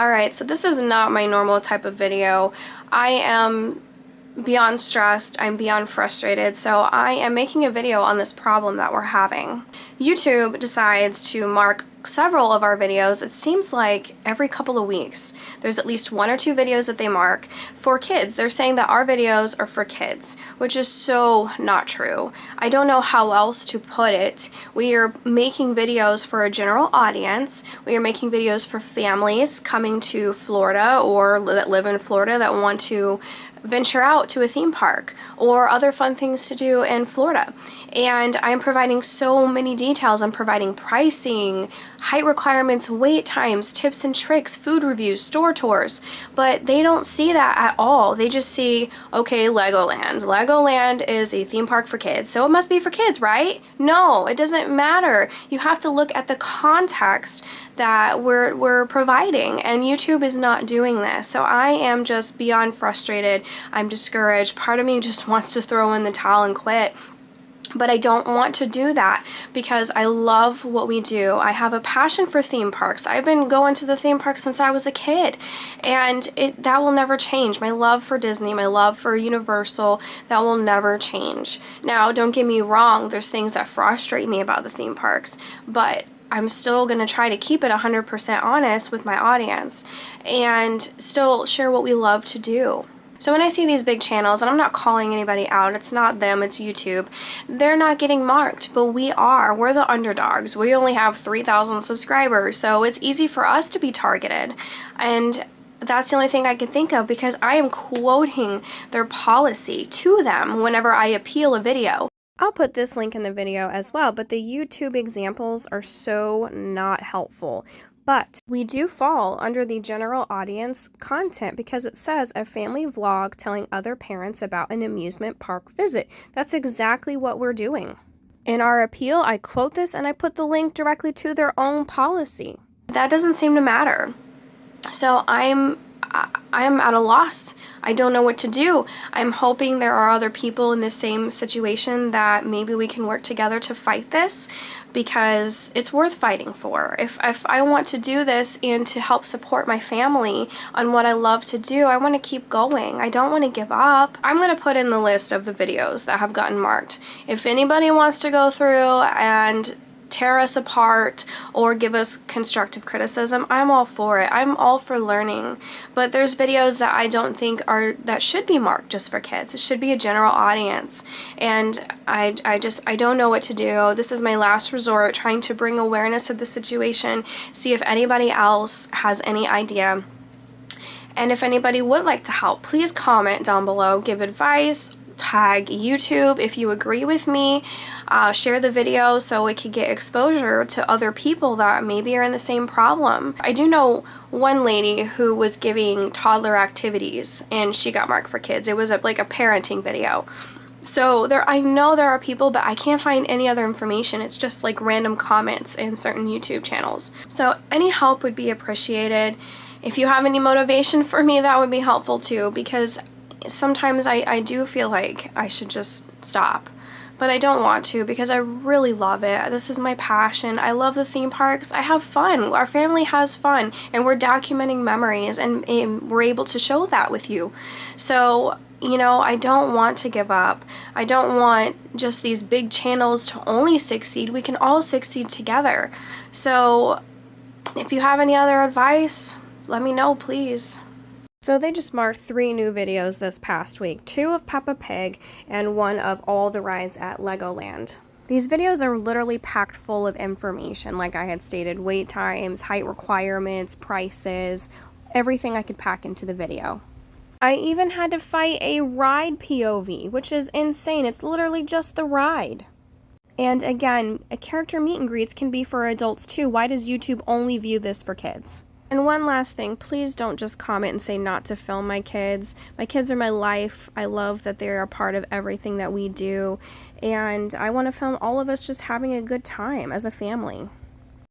Alright, so this is not my normal type of video. I am beyond stressed, I'm beyond frustrated, so I am making a video on this problem that we're having. YouTube decides to mark several of our videos. It seems like every couple of weeks there's at least 1 or 2 videos that they mark for kids. They're saying that our videos are for kids, which is so not true. I don't know how else to put it. We are making videos for a general audience. We are making videos for families coming to Florida or that live in Florida that want to venture out to a theme park or other fun things to do in Florida. And I'm providing so many details. I'm providing pricing, height requirements, wait times, tips and tricks, food reviews, store tours, but they don't see that at all. They just see, okay, Legoland. Legoland is a theme park for kids, so it must be for kids, right? No, it doesn't matter. You have to look at the context that we're providing, and YouTube is not doing this. So I am just beyond frustrated. I'm discouraged. Part of me just wants to throw in the towel and quit. But I don't want to do that because I love what we do. I have a passion for theme parks. I've been going to the theme park since I was a kid, and that will never change. My love for Disney, my love for Universal, that will never change. Now, don't get me wrong, there's things that frustrate me about the theme parks, but I'm still going to try to keep it 100% honest with my audience and still share what we love to do. So when I see these big channels, and I'm not calling anybody out, it's not them, it's YouTube, they're not getting marked, but we are. We're the underdogs. We only have 3,000 subscribers, so it's easy for us to be targeted. And that's the only thing I can think of because I am quoting their policy to them whenever I appeal a video. I'll put this link in the video as well, but the YouTube examples are so not helpful. But we do fall under the general audience content because it says a family vlog telling other parents about an amusement park visit. That's exactly what we're doing. In our appeal, I quote this and I put the link directly to their own policy. That doesn't seem to matter. So I'm at a loss. I don't know what to do. I'm hoping there are other people in the same situation that maybe we can work together to fight this because it's worth fighting for. If I want to do this and to help support my family on what I love to do, I want to keep going. I don't want to give up. I'm going to put in the list of the videos that have gotten marked. If anybody wants to go through and tear us apart or give us constructive criticism, I'm all for it. I'm all for learning. But there's videos that I don't think that should be marked just for kids. It should be a general audience. And I don't know what to do. This is my last resort, trying to bring awareness to the situation, see if anybody else has any idea. And if anybody would like to help, please comment down below, give advice, tag YouTube if you agree with me, share the video so it could get exposure to other people that maybe are in the same problem. I do know one lady who was giving toddler activities and she got marked for kids. It was like a parenting video. So I know there are people, but I can't find any other information. It's just like random comments in certain YouTube channels. So any help would be appreciated. If you have any motivation for me, that would be helpful too, because sometimes I do feel like I should just stop, but I don't want to because I really love it. This is my passion. I love the theme parks. I have fun. Our family has fun, and we're documenting memories, and we're able to show that with you. So, you know, I don't want to give up. I don't want just these big channels to only succeed. We can all succeed together. So if you have any other advice, let me know, please. So they just marked 3 new videos this past week, 2 of Peppa Pig and 1 of all the rides at Legoland. These videos are literally packed full of information, like I had stated, wait times, height requirements, prices, everything I could pack into the video. I even had to fight a ride POV, which is insane. It's literally just the ride. And again, a character meet and greets can be for adults too. Why does YouTube only view this for kids? And one last thing, please don't just comment and say not to film my kids. My kids are my life. I love that they're a part of everything that we do. And I want to film all of us just having a good time as a family.